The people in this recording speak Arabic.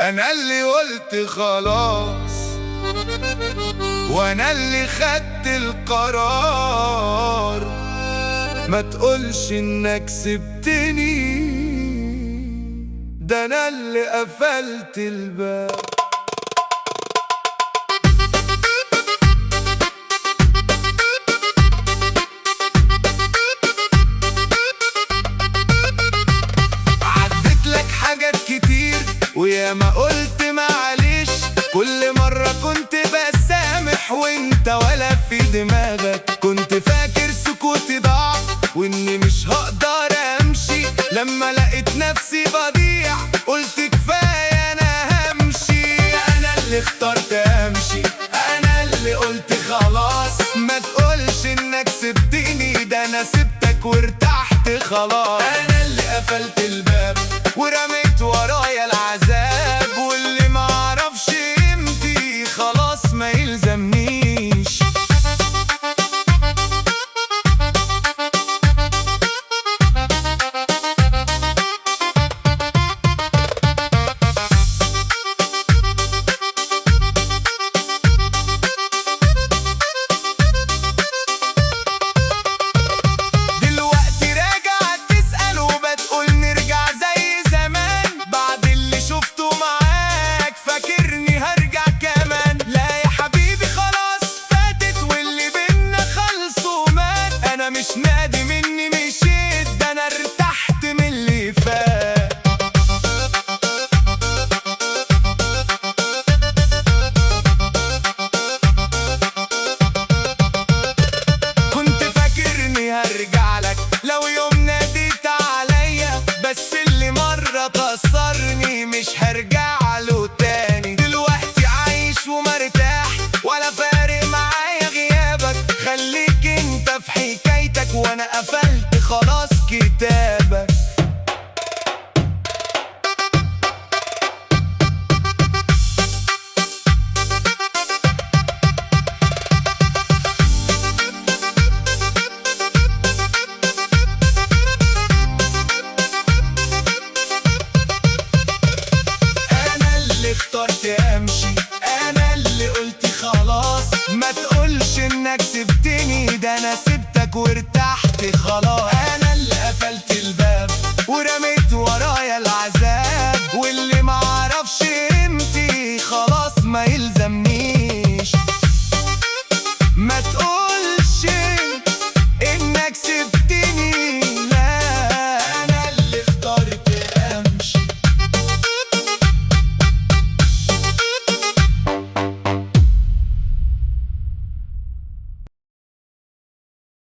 انا اللي قلت خلاص، وانا اللي خدت القرار. ما تقولش انك سبتني، ده انا اللي قفلت الباب. عدت لك حاجات كتير ويا ما قلت معلش، كل مرة كنت بسامح وانت ولا في دماغك. كنت فاكر سكوتي ضعف واني مش هقدر امشي، لما لقيت نفسي بضيع قلت كفاية انا همشي. انا اللي اخترت امشي، انا اللي قلت خلاص. ما تقولش انك سبتني، ده انا سبتك وارتحت خلاص. انا اللي قفلت الباب ورميت ورايا العذاب، واللي معرفش قيمتي خلاص ما يلزمنيش. دلوقتي راجع تسأل وبتقول نرجع زي زمان، بعد اللي شفته معاك فاكرني هرجع كمان. لا يا حبيبي خلاص فاتت واللي بينا خلص ومات. انا مش نادم اني مشيت، ده انا ارتحت من اللي فات. كنت فاكرني هرجع لك لو يوم ناديت عليا، بس اللي مرة كسرني مش هرجع له تاني. دلوقتي عايش ومرتاح ولا فارق معايا غيابك، خليك انت في حكايتك وانا قفلت خلاص كتابك. انا اللي اخترت امشي، انا اللي قلت خلاص. ما تقولش انك سبتني، ده انا سبتك وارتحت خلاص.